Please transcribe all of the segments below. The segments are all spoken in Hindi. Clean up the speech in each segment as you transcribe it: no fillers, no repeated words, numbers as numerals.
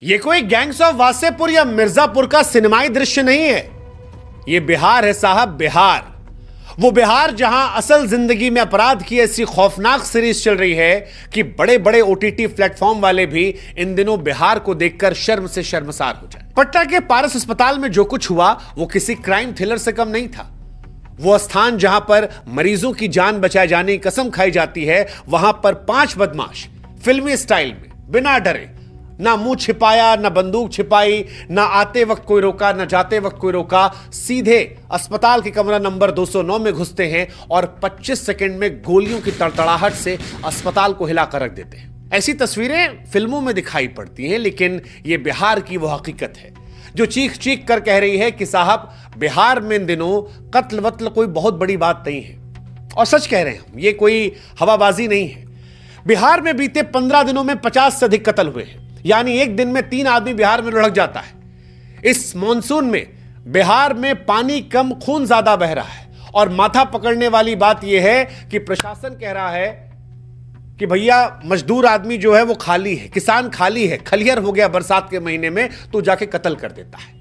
ये कोई गैंग्स ऑफ वासेपुर या मिर्जापुर का सिनेमाई दृश्य नहीं है। ये बिहार है साहब, बिहार। वो बिहार जहां असल जिंदगी में अपराध की ऐसी खौफनाक सीरीज चल रही है कि बड़े बड़े ओटीटी प्लेटफॉर्म वाले भी इन दिनों बिहार को देखकर शर्म से शर्मसार हो जाए। पटना के पारस अस्पताल में जो कुछ हुआ वो किसी क्राइम थ्रिलर से कम नहीं था। वो स्थान जहां पर मरीजों की जान बचाए जाने की कसम खाई जाती है, वहां पर 5 बदमाश फिल्मी स्टाइल में बिना डरे, ना मुंह छिपाया, ना बंदूक छिपाई, ना आते वक्त कोई रोका, ना जाते वक्त कोई रोका, सीधे अस्पताल के कमरा नंबर 209 में घुसते हैं और 25 सेकंड में गोलियों की तड़तड़ाहट से अस्पताल को हिलाकर रख देते हैं। ऐसी तस्वीरें फिल्मों में दिखाई पड़ती हैं, लेकिन यह बिहार की वो हकीकत है जो चीख चीख कर कह रही है कि साहब, बिहार में इन दिनों कत्ल वत्ल कोई बहुत बड़ी बात नहीं है। और सच कह रहे हैं हम, ये कोई हवाबाजी नहीं है। बिहार में बीते 15 दिनों में 50 से अधिक कत्ल हुए हैं, यानी एक दिन में 3 आदमी बिहार में लुढ़क जाता है। इस मॉनसून में बिहार में पानी कम, खून ज्यादा बह रहा है। और माथा पकड़ने वाली बात यह है कि प्रशासन कह रहा है कि भैया मजदूर आदमी जो है वो खाली है, किसान खाली है, खलिहर हो गया बरसात के महीने में, तो जाके कत्ल कर देता है।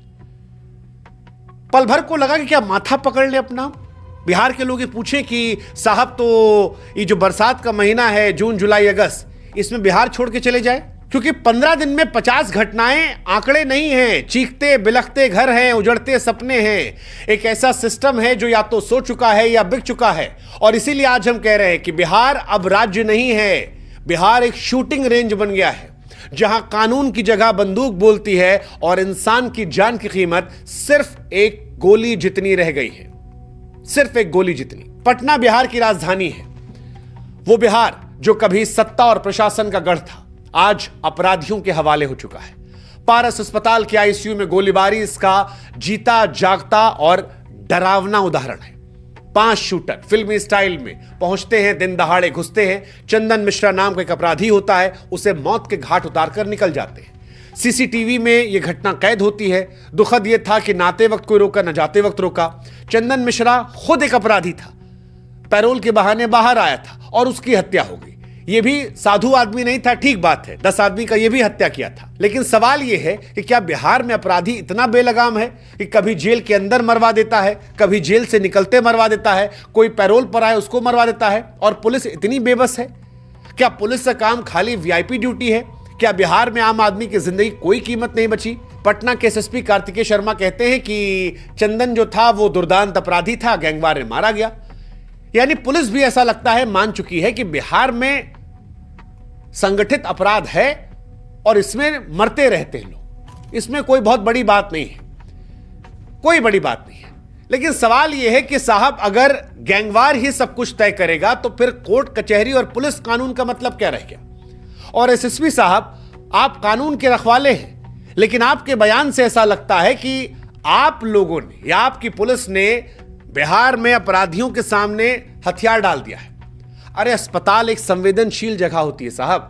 पल भर को लगा कि क्या माथा पकड़ ले अपना। बिहार के लोग ये पूछे कि साहब, तो ये जो बरसात का महीना है, जून जुलाई अगस्त, इसमें बिहार छोड़ के चले जाए? क्योंकि 15 दिन में 50 घटनाएं आंकड़े नहीं हैं। चीखते बिलखते घर हैं, उजड़ते सपने हैं। एक ऐसा सिस्टम है जो या तो सो चुका है या बिक चुका है। और इसीलिए आज हम कह रहे हैं कि बिहार अब राज्य नहीं है, बिहार एक शूटिंग रेंज बन गया है, जहां कानून की जगह बंदूक बोलती है और इंसान की जान की कीमत सिर्फ एक गोली जितनी रह गई है, सिर्फ एक गोली जितनी। पटना बिहार की राजधानी है। वो बिहार जो कभी सत्ता और प्रशासन का गढ़ था, आज अपराधियों के हवाले हो चुका है। पारस अस्पताल के आईसीयू में गोलीबारी इसका जीता जागता और डरावना उदाहरण है। 5 शूटर फिल्मी स्टाइल में पहुंचते हैं, दिन दहाड़े घुसते हैं। चंदन मिश्रा नाम का एक अपराधी होता है, उसे मौत के घाट उतारकर निकल जाते हैं। सीसीटीवी में यह घटना कैद होती है। दुखद यह था कि ना आते वक्त कोई रोका, न जाते वक्त रोका। चंदन मिश्रा खुद एक अपराधी था, पैरोल के बहाने बाहर आया था और उसकी हत्या हो गई। यह भी साधु आदमी नहीं था, ठीक बात है, 10 आदमी का यह भी हत्या किया था। लेकिन सवाल यह है कि क्या बिहार में अपराधी इतना बेलगाम है कि कभी जेल के अंदर मरवा देता है, कभी जेल से निकलते मरवा देता है, कोई पैरोल पर आए उसको मरवा देता है, और पुलिस इतनी बेबस है? क्या पुलिस का काम खाली वीआईपी ड्यूटी है? क्या बिहार में आम आदमी की जिंदगी कोई कीमत नहीं बची? पटना के एसएसपी कार्तिकेय शर्मा कहते हैं कि चंदन जो था वो दुर्दांत अपराधी था, गैंगवार में मारा गया। यानी पुलिस भी ऐसा लगता है मान चुकी है कि बिहार में संगठित अपराध है और इसमें मरते रहते हैं लोग, इसमें कोई बहुत बड़ी बात नहीं है, कोई बड़ी बात नहीं है। लेकिन सवाल यह है कि साहब, अगर गैंगवार ही सब कुछ तय करेगा तो फिर कोर्ट कचहरी और पुलिस कानून का मतलब क्या रह गया? और एसएसपी साहब, आप कानून के रखवाले हैं, लेकिन आपके बयान से ऐसा लगता है कि आप लोगों ने या आपकी पुलिस ने बिहार में अपराधियों के सामने हथियार डाल दिया है। अरे, अस्पताल एक संवेदनशील जगह होती है साहब।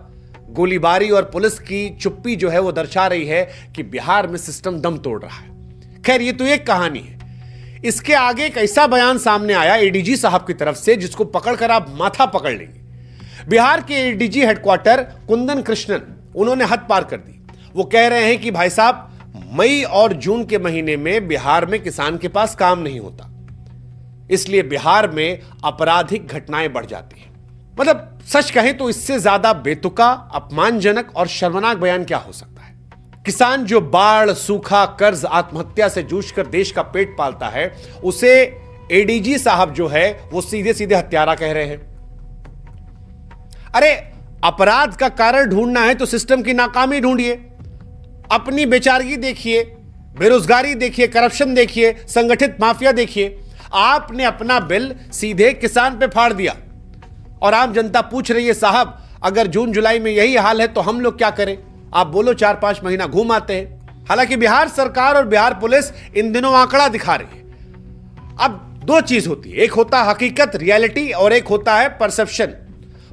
गोलीबारी और पुलिस की चुप्पी जो है वो दर्शा रही है कि बिहार में सिस्टम दम तोड़ रहा है। खैर, ये तो एक कहानी है। इसके आगे एक ऐसा बयान सामने आया एडीजी साहब की तरफ से जिसको पकड़कर आप माथा पकड़ लेंगे। बिहार के एडीजी हेडक्वार्टर कुंदन कृष्णन, उन्होंने हद पार कर दी। वो कह रहे हैं कि भाई साहब, मई और जून के महीने में बिहार में किसान के पास काम नहीं होता, इसलिए बिहार में आपराधिक घटनाएं बढ़ जाती हैं। मतलब सच कहें तो इससे ज्यादा बेतुका, अपमानजनक और शर्मनाक बयान क्या हो सकता है? किसान जो बाढ़, सूखा, कर्ज, आत्महत्या से जूझकर देश का पेट पालता है, उसे एडीजी साहब जो है वो सीधे सीधे हत्यारा कह रहे हैं। अरे, अपराध का कारण ढूंढना है तो सिस्टम की नाकामी ढूंढिए। अपनी बेचारगी देखिए, बेरोजगारी देखिए, करप्शन देखिए, संगठित माफिया देखिए। आपने अपना बिल सीधे किसान पे फाड़ दिया और आम जनता पूछ रही है, साहब, अगर जून जुलाई में यही हाल है तो हम लोग क्या करें? आप बोलो 4-5 महीना घूम आते हैं। हालांकि बिहार सरकार और बिहार पुलिस इन दिनों आंकड़ा दिखा रही है। अब 2 चीज होती है, एक होता है हकीकत, रियलिटी, और एक होता है परसेप्शन।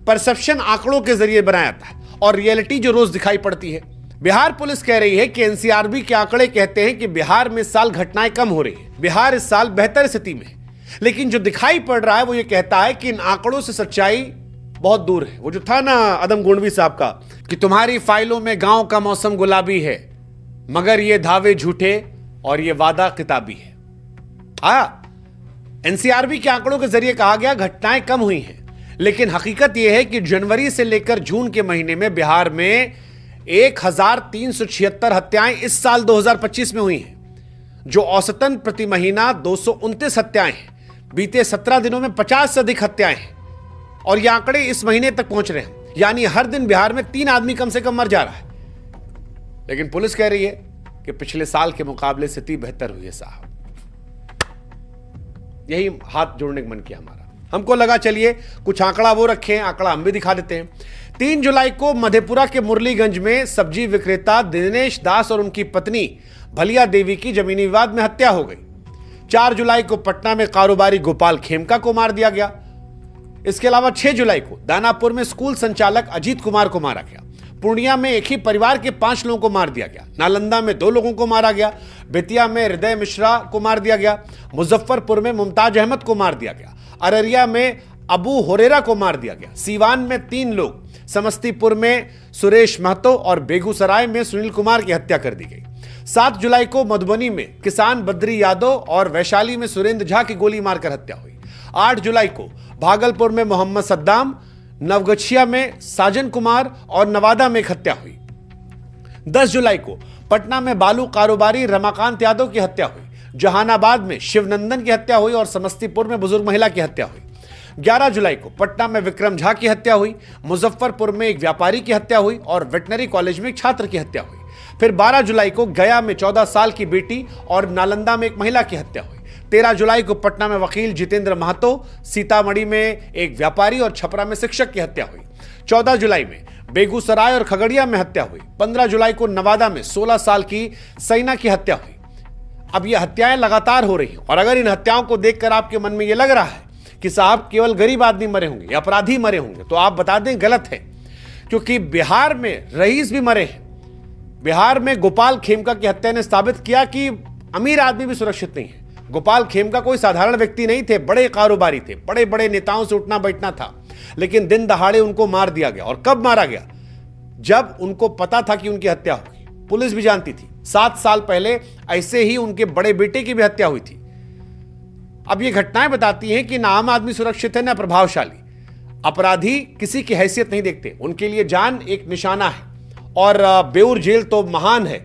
परसेप्शन आंकड़ों के जरिए बनाया जाता है और रियलिटी जो रोज दिखाई पड़ती है। बिहार पुलिस कह रही है कि एनसीआरबी के आंकड़े कहते हैं कि बिहार में इस साल घटनाएं कम हो रही है, बिहार इस साल बेहतर स्थिति में है। लेकिन जो दिखाई पड़ रहा है वो ये कहता है कि इन आंकड़ों से सच्चाई बहुत दूर है। वो जो था ना अदम गोंडवी साहब का कि तुम्हारी फाइलों में गांव का मौसम गुलाबी है, मगर ये धावे झूठे और ये वादा किताबी है। एनसीआरबी के आंकड़ों के जरिए कहा गया घटनाएं कम हुई हैं, लेकिन हकीकत यह है कि जनवरी से लेकर जून के महीने में बिहार में 1376 हत्याएं इस साल 2025 में हुई हैं, जो औसतन प्रति महीना 229 हत्याएं हैं। बीते 17 दिनों में 50 से अधिक हत्याएं हैं और ये आंकड़े इस महीने तक पहुंच रहे हैं, यानी हर दिन बिहार में 3 आदमी कम से कम मर जा रहा है। लेकिन पुलिस कह रही है कि पिछले साल के मुकाबले स्थिति बेहतर हुई है साहब। यही हाथ जोड़ने का मन किया हमारा। हमको लगा चलिए कुछ आंकड़ा वो रखें, आंकड़ा हम भी दिखा देते हैं। 3 जुलाई को मधेपुरा के मुरलीगंज में सब्जी विक्रेता दिनेश दास और उनकी पत्नी भलिया देवी की जमीनी विवाद में हत्या हो गई। 4 जुलाई को पटना में कारोबारी गोपाल खेमका को मार दिया गया। इसके अलावा 6 जुलाई को दानापुर में स्कूल संचालक अजीत कुमार को मारा गया। पूर्णिया में एक ही परिवार के 5 लोगों को मार दिया गया। नालंदा में 2 लोगों को मारा गया। बेतिया में हृदय मिश्रा को मार दिया गया। मुजफ्फरपुर में मुमताज अहमद को मार दिया गया। अररिया में अबू हुरेरा को मार दिया गया। सीवान में 3 लोग, समस्तीपुर में सुरेश महतो और बेगूसराय में सुनील कुमार की हत्या कर दी गई। 7 जुलाई को मधुबनी में किसान बद्री यादव और वैशाली में सुरेंद्र झा की गोली मारकर हत्या हुई। 8 जुलाई को भागलपुर में मोहम्मद सद्दाम, नवगछिया में साजन कुमार और नवादा में एक हत्या हुई। 10 जुलाई को पटना में बालू कारोबारी रमाकांत यादव की हत्या हुई। जहानाबाद में शिवनंदन की हत्या हुई और समस्तीपुर में बुजुर्ग महिला की हत्या हुई। 11 जुलाई को पटना में विक्रम झा की हत्या हुई। मुजफ्फरपुर में एक व्यापारी की हत्या हुई और वेटनरी कॉलेज में एक छात्र की हत्या हुई। फिर 12 जुलाई को गया में 14 साल की बेटी और नालंदा में एक महिला की हत्या हुई। 13 जुलाई को पटना में वकील जितेंद्र महतो, सीतामढ़ी में एक व्यापारी और छपरा में शिक्षक की हत्या हुई। 14 जुलाई में बेगूसराय और खगड़िया में हत्या हुई। 15 जुलाई को नवादा में 16 साल की सैना की हत्या हुई। अब ये हत्याएं लगातार हो रही हैं और अगर इन हत्याओं को देखकर आपके मन में ये लग रहा है कि साहब केवल गरीब आदमी मरे होंगे या अपराधी मरे होंगे, तो आप बता दें गलत है, क्योंकि बिहार में रईस भी मरे हैं। बिहार में गोपाल खेमका की हत्या ने साबित किया कि अमीर आदमी भी सुरक्षित नहीं है। गोपाल खेमका कोई साधारण व्यक्ति नहीं थे, बड़े कारोबारी थे, बड़े बड़े नेताओं से उठना बैठना था, लेकिन दिन दहाड़े उनको मार दिया गया। और कब मारा गया? जब उनको पता था कि उनकी हत्या होगी। पुलिस भी जानती थी। 7 साल पहले ऐसे ही उनके बड़े बेटे की भी हत्या हुई थी। अब ये घटनाएं बताती हैं कि ना आम आदमी सुरक्षित है ना प्रभावशाली। अपराधी किसी की हैसियत नहीं देखते, उनके लिए जान एक निशाना है। और बेउर जेल तो महान है।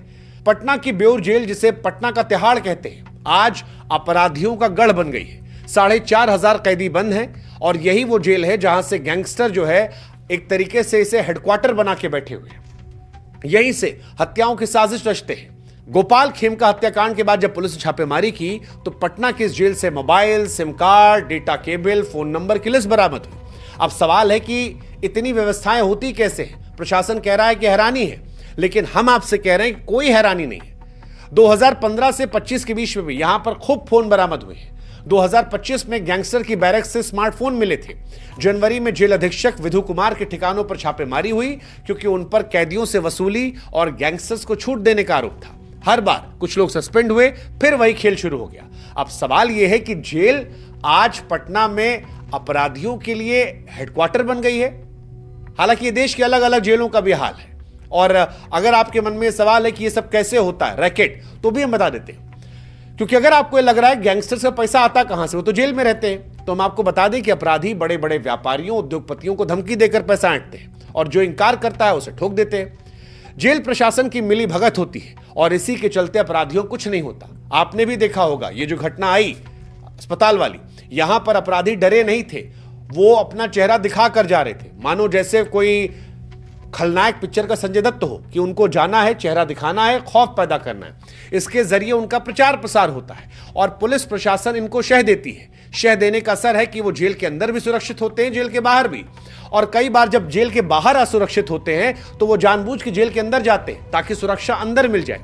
पटना की बेउर जेल, जिसे पटना का तिहाड़ कहते हैं, आज अपराधियों का गढ़ बन गई है। 4,500 कैदी बंद हैं और यही वो जेल है जहां से गैंगस्टर जो है एक तरीके से इसे हेडक्वार्टर बना के बैठे हुए हैं। यहीं से हत्याओं की साजिश रचते हैं। गोपाल खेमका हत्याकांड के बाद जब पुलिस ने छापेमारी की तो पटना की इस जेल से mobile, SIM card, data cable, phone number की लिस्ट बरामद हुई। अब सवाल है कि इतनी व्यवस्थाएं होती कैसे हैं? प्रशासन कह रहा है कि हैरानी है, लेकिन हम आपसे कह रहे हैं कि कोई हैरानी नहीं है। 2015 से 25 के बीच में भी यहां पर खूब फोन बरामद हुए हैं। 2025 में गैंगस्टर की बैरक से स्मार्टफोन मिले थे। जनवरी में जेल अधीक्षक विधु कुमार के ठिकानों पर छापेमारी हुई, क्योंकि उन पर कैदियों से वसूली और गैंगस्टर्स को छूट देने का आरोप था। हर बार कुछ लोग सस्पेंड हुए, फिर वही खेल शुरू हो गया। अब सवाल यह है कि जेल आज पटना में अपराधियों के लिए हेडक्वार्टर बन गई है। हालांकि ये देश की अलग अलग जेलों का भी हाल है। और अगर आपके मन में सवाल है कि ये सब कैसे होता है, रैकेट, तो भी हम बता देते हैं। क्योंकि अगर आपको ये लग रहा है गैंगस्टर से पैसा आता कहां से, वो तो जेल में रहते हैं, तो हम आपको बता दें कि अपराधी बड़े बड़े व्यापारियों, उद्योगपतियों को धमकी देकर पैसा ऐंठते हैं और जो इनकार करता है उसे ठोक देते हैं। जेल प्रशासन की मिली भगत होती है और इसी के चलते अपराधियों कुछ नहीं होता। आपने भी देखा होगा ये जो घटना आई अस्पताल वाली, यहां पर अपराधी डरे नहीं थे, वो अपना चेहरा दिखा कर जा रहे थे, मानो जैसे कोई खलनायक पिक्चर का संजय दत्त हो कि उनको जाना है, चेहरा दिखाना है, खौफ पैदा करना है। इसके जरिए उनका प्रचार प्रसार होता है और पुलिस प्रशासन इनको शह देती है। शह देने का असर है कि वो जेल के अंदर भी सुरक्षित होते हैं, जेल के बाहर भी। और कई बार जब जेल के बाहर असुरक्षित होते हैं तो वो जानबूझ के जेल के अंदर जाते हैं ताकि सुरक्षा अंदर मिल जाए।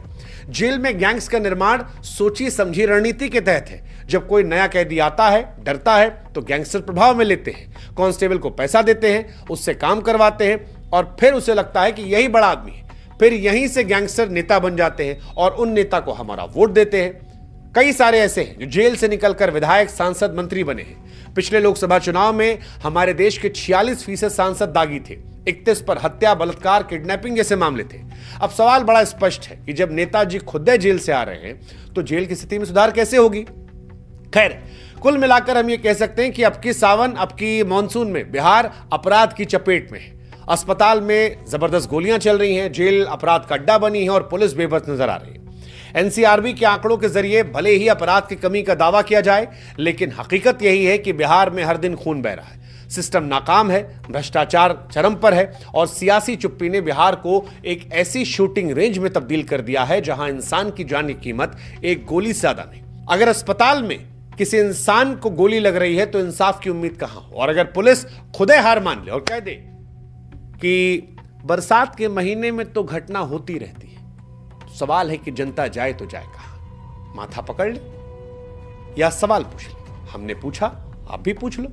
जेल में गैंग्स का निर्माण सोची समझी रणनीति के तहत है। जब कोई नया कैदी आता है, डरता है, तो गैंगस्टर प्रभाव में लेते हैं, कांस्टेबल को पैसा देते हैं, उससे काम करवाते हैं और फिर उसे लगता है कि यही बड़ा आदमी है। फिर यहीं से गैंगस्टर नेता बन जाते हैं और उन नेता को हमारा वोट देते हैं। कई सारे ऐसे हैं जो जेल से निकलकर विधायक, सांसद, मंत्री बने हैं। पिछले लोकसभा चुनाव में हमारे देश के 46% सांसद दागी थे, 31 पर हत्या, बलात्कार, किडनैपिंग जैसे मामले थे। अब सवाल बड़ा स्पष्ट है कि जब नेताजी खुद जेल से आ रहे हैं तो जेल की स्थिति में सुधार कैसे होगी। खैर, कुल मिलाकर हम ये कह सकते हैं कि अब की सावन, अब की मानसून में बिहार अपराध की चपेट में है। अस्पताल में जबरदस्त गोलियां चल रही हैं, जेल अपराध का अड्डा बनी है और पुलिस बेबस नजर आ रही है। एनसीआरबी के आंकड़ों के जरिए भले ही अपराध की कमी का दावा किया जाए, लेकिन हकीकत यही है कि बिहार में हर दिन खून बह रहा है। सिस्टम नाकाम है, भ्रष्टाचार चरम पर है और सियासी चुप्पी ने बिहार को एक ऐसी शूटिंग रेंज में तब्दील कर दिया है जहां इंसान की जान की कीमत एक गोली से ज्यादा नहीं। अगर अस्पताल में किसी इंसान को गोली लग रही है तो इंसाफ की उम्मीद कहां हो। और अगर पुलिस खुदे हार मान ले और कह दे कि बरसात के महीने में तो घटना होती रहती है, तो सवाल है कि जनता जाए तो जाए कहां। माथा पकड़ ले या सवाल पूछ ले। हमने पूछा, आप भी पूछ लो।